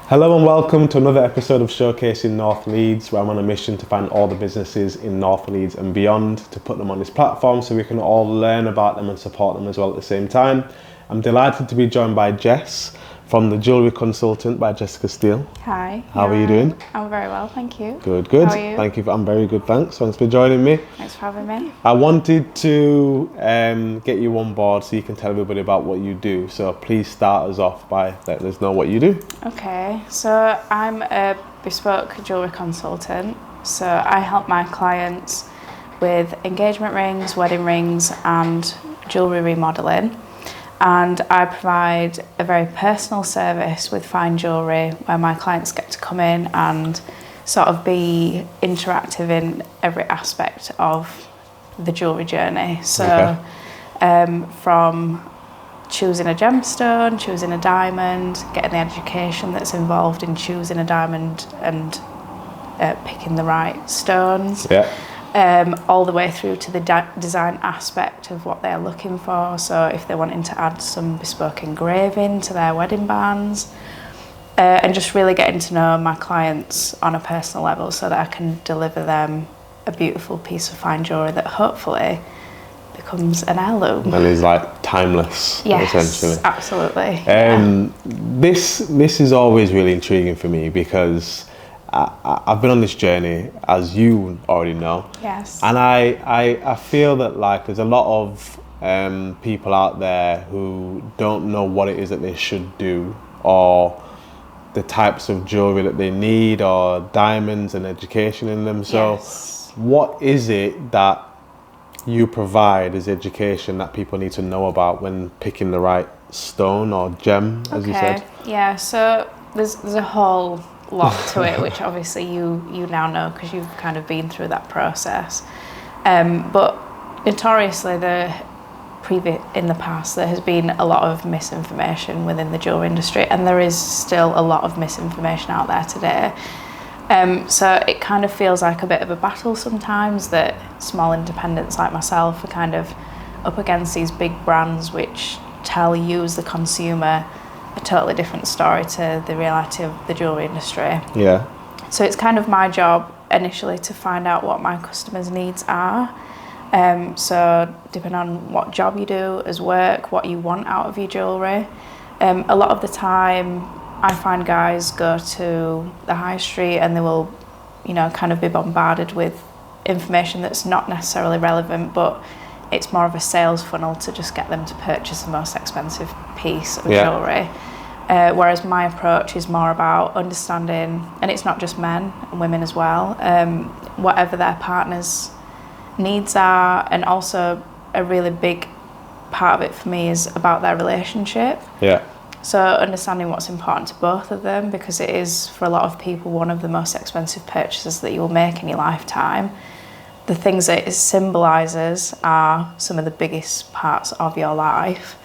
Hello and welcome to another episode of Showcasing North Leeds, where I'm on a mission to find all the businesses in North Leeds and beyond to put them on this platform so we can all learn about them and support them as well at the same time. I'm delighted to be joined by Jess from the Jewellery Consultant by Jessica Steele. Hi. How are you doing? I'm very well, thank you. Good, good. How are you? Thank you. I'm very good, thanks. Thanks for joining me. Thanks for having me. I wanted to get you on board so you can tell everybody about what you do. So please start us off by letting us know what you do. Okay, so I'm a bespoke jewellery consultant. So I help my clients with engagement rings, wedding rings and jewellery remodelling. And I provide a very personal service with fine jewellery where my clients get to come in and sort of be interactive in every aspect of the jewellery journey. So from choosing a gemstone, choosing a diamond, getting the education that's involved in choosing a diamond and picking the right stones. Yeah. All the way through to the design aspect of what they're looking for. So if they're wanting to add some bespoke engraving to their wedding bands, and just really getting to know my clients on a personal level so that I can deliver them a beautiful piece of fine jewellery that hopefully becomes an heirloom. And is like timeless, yes, essentially. Absolutely. This is always really intriguing for me because I've been on this journey, as you already know. Yes. And I feel that like there's a lot of people out there who don't know what it is that they should do, or the types of jewellery that they need, or diamonds and education in them. So yes. What is it that you provide as education that people need to know about when picking the right stone or gem, as you said? Yeah, so there's a whole lot to it, which obviously you now know because you've kind of been through that process. But notoriously, in the past, there has been a lot of misinformation within the jewellery industry, and there is still a lot of misinformation out there today. So it kind of feels like a bit of a battle sometimes that small independents like myself are kind of up against these big brands which tell you as the consumer a totally different story to the reality of the jewellery industry. Yeah. So it's kind of my job initially to find out what my customers' needs are. So depending on what job you do as work, what you want out of your jewellery. A lot of the time I find guys go to the high street and they will, kind of be bombarded with information that's not necessarily relevant, but it's more of a sales funnel to just get them to purchase the most expensive piece of jewellery. Whereas my approach is more about understanding, and it's not just men and women as well, whatever their partner's needs are, and also a really big part of it for me is about their relationship. Yeah. So understanding what's important to both of them, because it is for a lot of people one of the most expensive purchases that you will make in your lifetime. The things that it symbolises are some of the biggest parts of your life.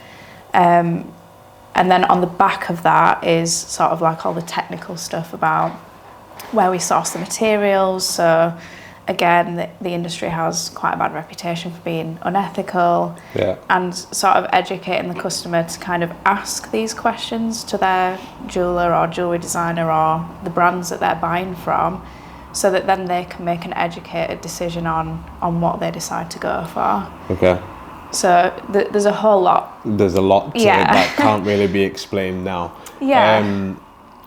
And then on the back of that is sort of like all the technical stuff about where we source the materials. So again, the industry has quite a bad reputation for being unethical. Yeah. And sort of educating the customer to kind of ask these questions to their jeweller or jewellery designer or the brands that they're buying from, so that then they can make an educated decision on what they decide to go for. Okay. So there's a whole lot. There's a lot to it that can't really be explained now. Yeah.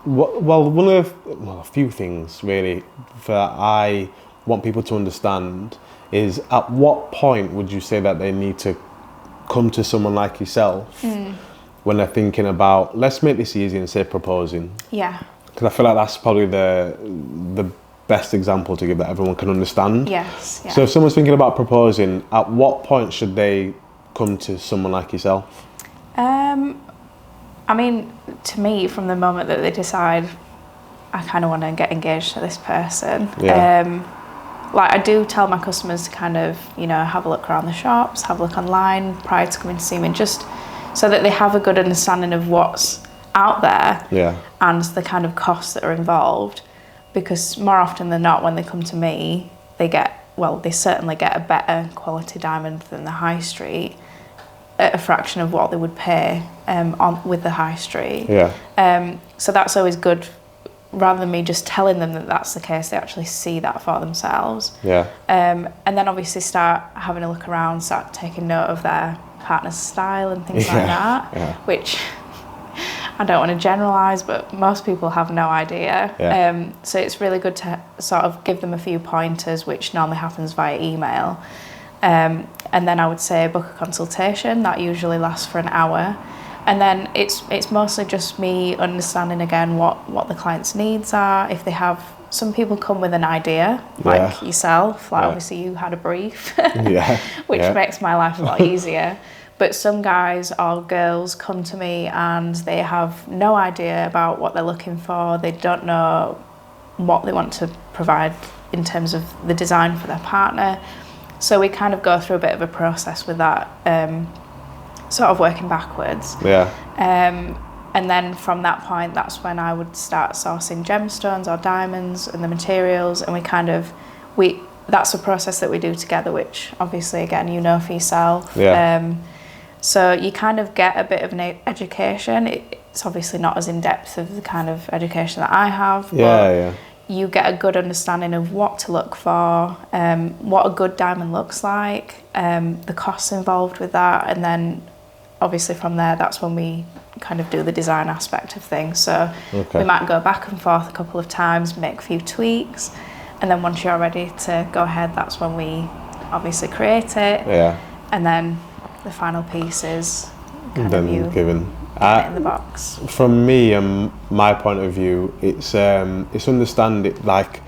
Well, a few things really that I want people to understand is, at what point would you say that they need to come to someone like yourself when they're thinking about, let's make this easy and say proposing? Yeah. Because I feel like that's probably the best example to give that everyone can understand. Yes. Yeah. So if someone's thinking about proposing, at what point should they come to someone like yourself? I mean, to me, from the moment that they decide, I kind of want to get engaged to this person. Yeah. Like I do tell my customers to kind of, have a look around the shops, have a look online prior to coming to see me, just so that they have a good understanding of what's out there. Yeah. And the kind of costs that are involved. Because more often than not, when they come to me, they certainly get a better quality diamond than the high street at a fraction of what they would pay with the high street. Yeah. So that's always good rather than me just telling them that that's the case, they actually see that for themselves. Yeah. And then obviously start having a look around, start taking note of their partner's style and things like that, which I don't want to generalise, but most people have no idea. Yeah. So it's really good to sort of give them a few pointers, which normally happens via email. And then I would say book a consultation. That usually lasts for an hour. And then it's mostly just me understanding again what the client's needs are. If they have, some people come with an idea, like yourself, like obviously you had a brief, which makes my life a lot easier. But some guys or girls come to me and they have no idea about what they're looking for. They don't know what they want to provide in terms of the design for their partner. So we kind of go through a bit of a process with that, sort of working backwards. Yeah. And then from that point, that's when I would start sourcing gemstones or diamonds and the materials, and that's a process that we do together, which obviously again you know for yourself. Yeah. So you kind of get a bit of an education. It's obviously not as in depth of the kind of education that I have, but you get a good understanding of what to look for, what a good diamond looks like, the costs involved with that, and then obviously from there, that's when we kind of do the design aspect of things. So we might go back and forth a couple of times, make a few tweaks, and then once you're ready to go ahead, that's when we obviously create it. Yeah. And then the final piece is kind of you given it in the box. From me and my point of view, it's understand it, like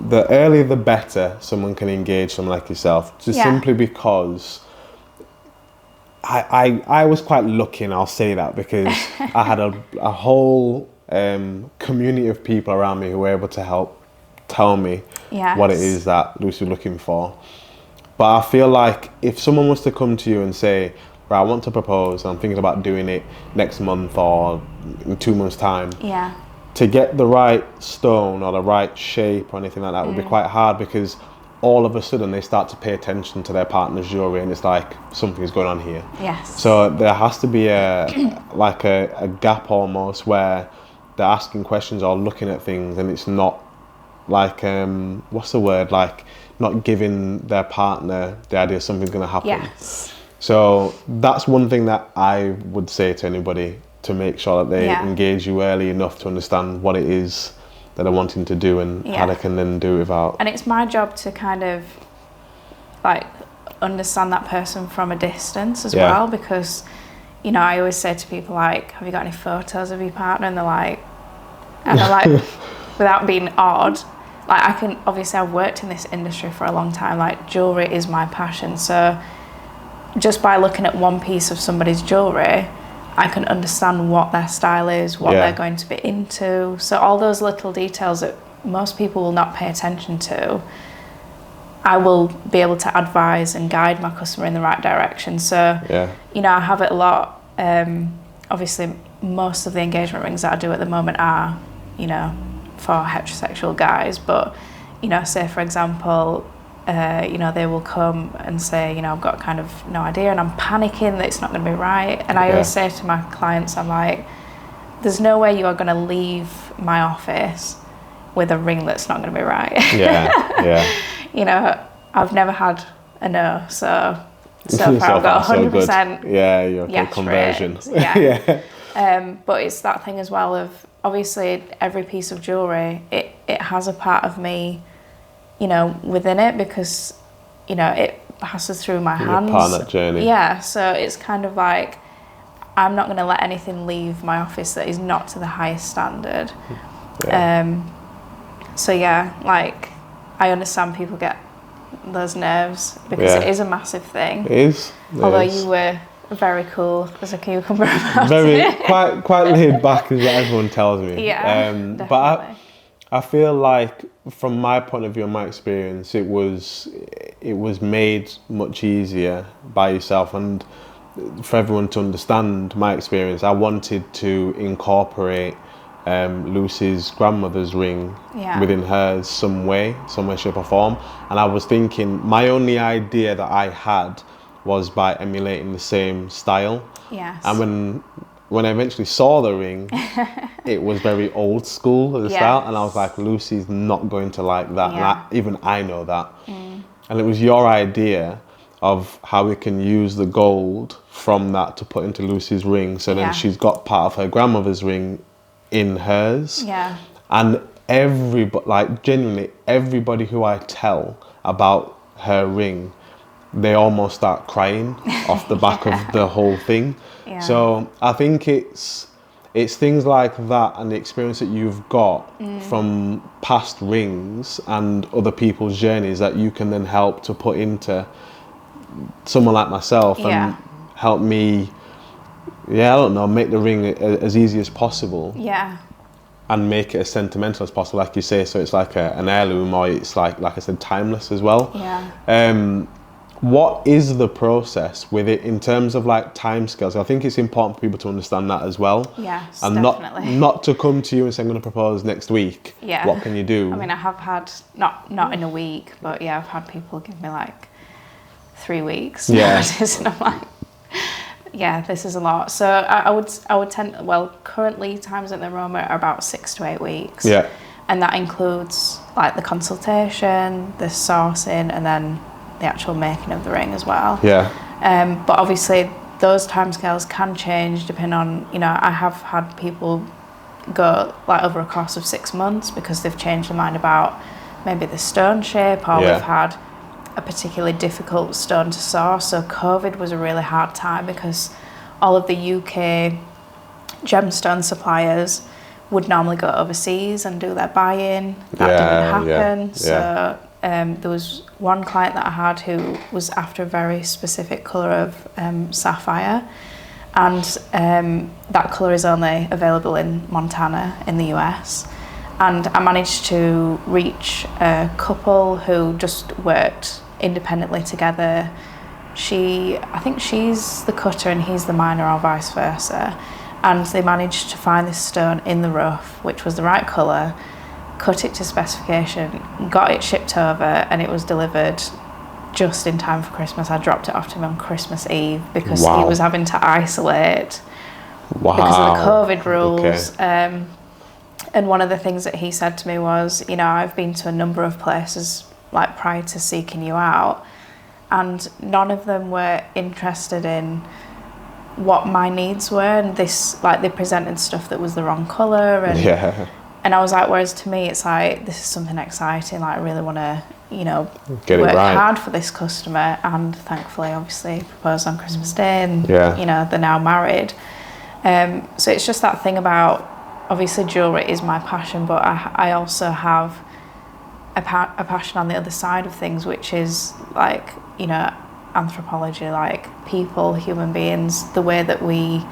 the earlier the better someone can engage someone like yourself, just simply because I was quite lucky, and I'll say that because I had a whole community of people around me who were able to help tell me what it is that Lucy was looking for. But I feel like if someone was to come to you and say, right, I want to propose, I'm thinking about doing it next month or in 2 months' time, to get the right stone or the right shape or anything like that would be quite hard, because all of a sudden they start to pay attention to their partner's jewellery and it's like something's going on here. Yes. So there has to be a gap almost where they're asking questions or looking at things and it's not like, what's the word, like not giving their partner the idea something's going to happen. Yes. So that's one thing that I would say to anybody, to make sure that they engage you early enough to understand what it is that they're wanting to do and how they can then do it without. And it's my job to kind of like understand that person from a distance as well, because, you know, I always say to people like, have you got any photos of your partner? And they're like, without being odd, like I've worked in this industry for a long time, like jewellery is my passion. So just by looking at one piece of somebody's jewellery, I can understand what their style is, what they're going to be into. So all those little details that most people will not pay attention to, I will be able to advise and guide my customer in the right direction. So, you know, I have it a lot. Obviously, most of the engagement rings that I do at the moment are, you know, for heterosexual guys. But, you know, say for example, you know, they will come and say, you know, I've got kind of no idea and I'm panicking that it's not going to be right. And I always say to my clients, I'm like, there's no way you are going to leave my office with a ring that's not going to be right. You know, I've never had a no, so far I've got 100% your conversion. But it's that thing as well of, obviously every piece of jewellery, it has a part of me, you know, within it, because, you know, it passes through my hands. Part of that journey. Yeah, so it's kind of like, I'm not going to let anything leave my office that is not to the highest standard. So yeah, like, I understand people get those nerves because it is a massive thing. It is. Although you were very cool as a cucumber about quite laid back is what everyone tells me. Definitely. But I feel like, from my point of view and my experience, it was made much easier by yourself, and for everyone to understand my experience, I wanted to incorporate Lucy's grandmother's ring within hers some way, shape or form. And I was thinking, my only idea that I had was by emulating the same style. Yes. And when I eventually saw the ring, it was very old school at the start, and I was like, Lucy's not going to like that. Yeah. Even I know that. And it was your idea of how we can use the gold from that to put into Lucy's ring. So then she's got part of her grandmother's ring in hers. Yeah. And everybody, like genuinely everybody who I tell about her ring, they almost start crying off the back of the whole thing. Yeah. So I think it's things like that and the experience that you've got from past rings and other people's journeys that you can then help to put into someone like myself and help me, I don't know, make the ring as easy as possible. Yeah. And make it as sentimental as possible, like you say, so it's like an heirloom, or it's like I said, timeless as well. Yeah. What is the process with it in terms of like timescales? I think it's important for people to understand that as well. Yes, and definitely. not to come to you and say, I'm going to propose next week. Yeah. What can you do? I mean, I have had, not in a week, but yeah, I've had people give me like 3 weeks notice, and I'm like, yeah, this is a lot. So I would tend, well, current lead times at the moment are about 6 to 8 weeks. Yeah. And that includes like the consultation, the sourcing, and then the actual making of the ring as well. Yeah. But obviously those timescales can change depending on, I have had people go like over a course of 6 months because they've changed their mind about maybe the stone shape, or we've had a particularly difficult stone to source. So COVID was a really hard time because all of the UK gemstone suppliers would normally go overseas and do their buy-in. That didn't happen. So there was one client that I had who was after a very specific colour of sapphire, and that colour is only available in Montana in the US. And I managed to reach a couple who just worked independently together. I think she's the cutter and he's the miner, or vice versa. And they managed to find this stone in the rough, which was the right colour, cut it to specification, got it shipped over, and it was delivered just in time for Christmas. I dropped it off to him on Christmas Eve because he was having to isolate because of the COVID rules. Okay. And one of the things that he said to me was, I've been to a number of places like prior to seeking you out, and none of them were interested in what my needs were, and this, like, they presented stuff that was the wrong colour, and I was like, whereas to me it's like, this is something exciting, like I really want to, work hard for this customer, and thankfully obviously proposed on Christmas Day, and they're now married. So it's just that thing about, obviously jewellery is my passion, but I also have a passion on the other side of things, which is like, anthropology, like people, human beings, the way that we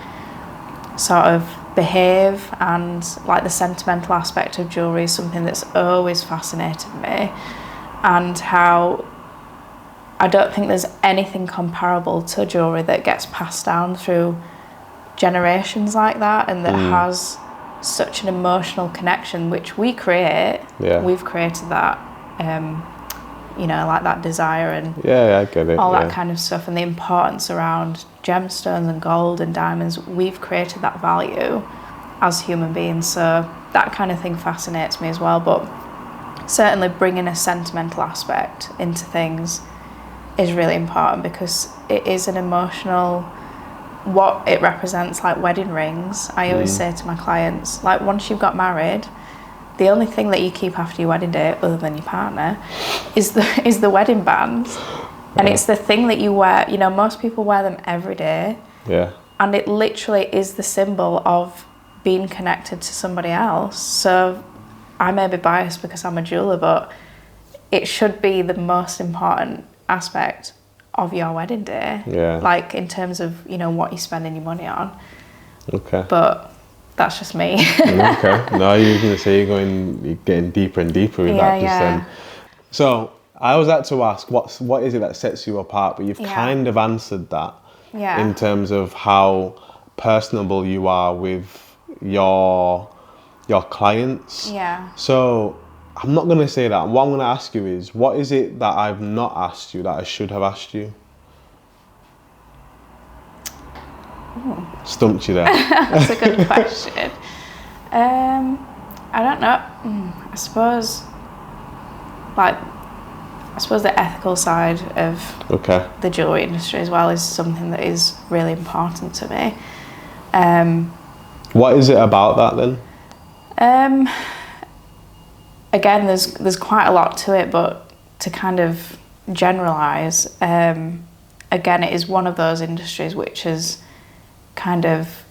sort of behave, and like the sentimental aspect of jewellery is something that's always fascinated me, and how I don't think there's anything comparable to jewellery that gets passed down through generations like that, and that has such an emotional connection, which we create. We've created that, like that desire and I get it. all that kind of stuff, and the importance around gemstones and gold and diamonds. We've created that value as human beings, so that kind of thing fascinates me as well. But certainly bringing a sentimental aspect into things is really important, because it is an emotional, what it represents, like wedding rings. I always say to my clients, like, once you've got married, the only thing that you keep after your wedding day, other than your partner, is the wedding band. And it's the thing that you wear. Most people wear them every day. And it literally is the symbol of being connected to somebody else. So I may be biased because I'm a jeweller, but it should be the most important aspect of your wedding day. Like in terms of, what you're spending your money on. Okay. But that's just me. Okay. No, you're going to say you're getting deeper and deeper with that just then. So I always like to ask, what is it that sets you apart? But you've kind of answered that in terms of how personable you are with your clients. So I'm not going to say that. What I'm going to ask you is, what is it that I've not asked you that I should have asked you? Stumped you there. That's a good question. I don't know. I suppose the ethical side of the jewellery industry as well is something that is really important to me. What is it about that then? Again, there's quite a lot to it, but to kind of generalise, again, it is one of those industries which has kind of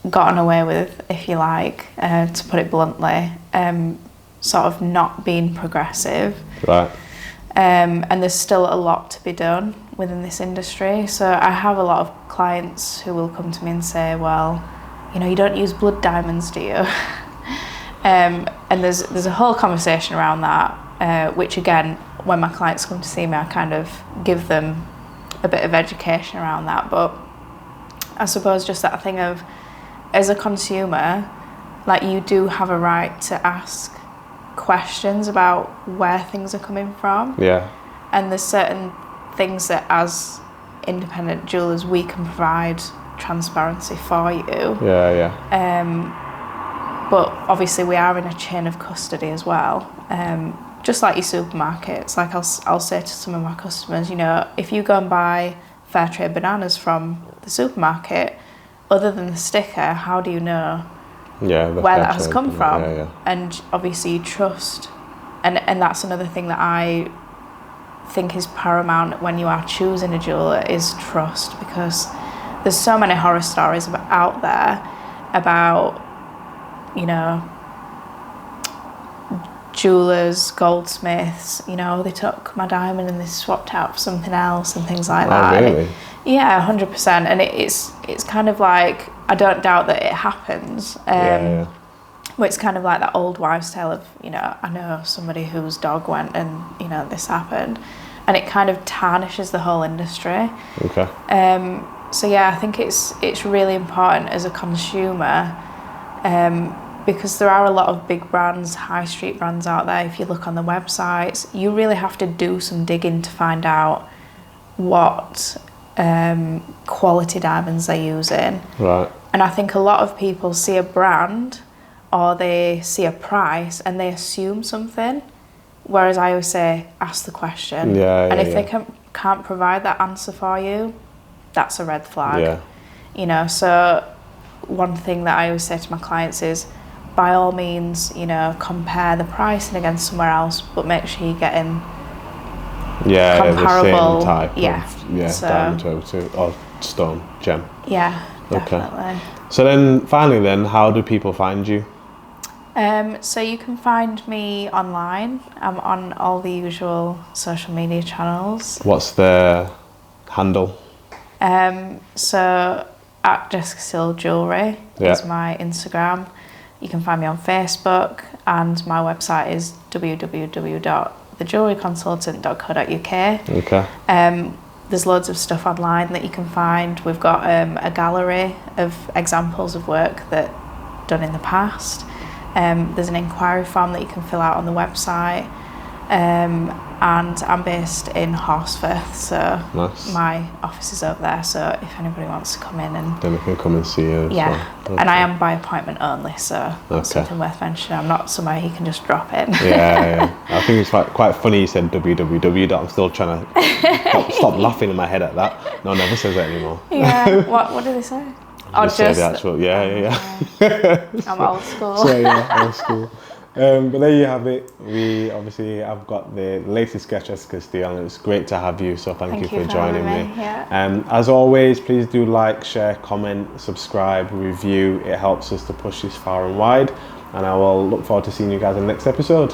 gotten away with, if you like, to put it bluntly, sort of not being progressive. Right. And there's still a lot to be done within this industry. So I have a lot of clients who will come to me and say, well, you don't use blood diamonds, do you? And there's a whole conversation around that, which again, when my clients come to see me, I kind of give them a bit of education around that. But I suppose just that thing of, as a consumer, like, you do have a right to ask questions about where things are coming from. Yeah. And there's certain things that as independent jewellers we can provide transparency for you. Yeah. But obviously we are in a chain of custody as well. Just like your supermarkets, like I'll say to some of my customers, if you go and buy fair trade bananas from the supermarket, other than the sticker, how do you know where that has come from? Yeah. And obviously you trust, and that's another thing that I think is paramount when you are choosing a jeweller, is trust, because there's so many horror stories out there about jewellers, goldsmiths, they took my diamond and they swapped out for something else and things like that. Really? Yeah, 100%. And it's kind of like, I don't doubt that it happens. But it's kind of like that old wives' tale of, I know somebody whose dog went and, this happened. And it kind of tarnishes the whole industry. Okay. So yeah, I think it's really important as a consumer, because there are a lot of big brands, high street brands out there. If you look on the websites, you really have to do some digging to find out what quality diamonds they're using. Right. And I think a lot of people see a brand or they see a price and they assume something, whereas I always say, ask the question. And if they can't provide that answer for you, that's a red flag. So one thing that I always say to my clients is, by all means, compare the pricing against somewhere else, but make sure you're getting comparable. The same type of diamond or stone, gem. Yeah, definitely. Okay. So then, finally, how do people find you? So you can find me online. I'm on all the usual social media channels. What's the handle? So at Jessica Steele Jewellery is my Instagram. You can find me on Facebook, and my website is www.thejewelleryconsultant.co.uk. Okay. There's loads of stuff online that you can find. We've got a gallery of examples of work that done in the past. There's an inquiry form that you can fill out on the website. And I'm based in Horsforth, so nice. My office is over there, so if anybody wants to come in and... Then they can come and see you. Yeah, okay. And I am by appointment only, so that's something worth mentioning. I'm not somewhere you can just drop in. Yeah. I think it's quite funny you said www. I'm still trying to stop laughing in my head at that. No one ever says that anymore. Yeah, what do they say? Just say the actual, yeah. I'm old school. So old school. But there you have it. We obviously have got the latest sketch of Jessica Steele, and it's great to have you. So thank you for joining me. Yeah. As always, please do like, share, comment, subscribe, review. It helps us to push this far and wide. And I will look forward to seeing you guys in the next episode.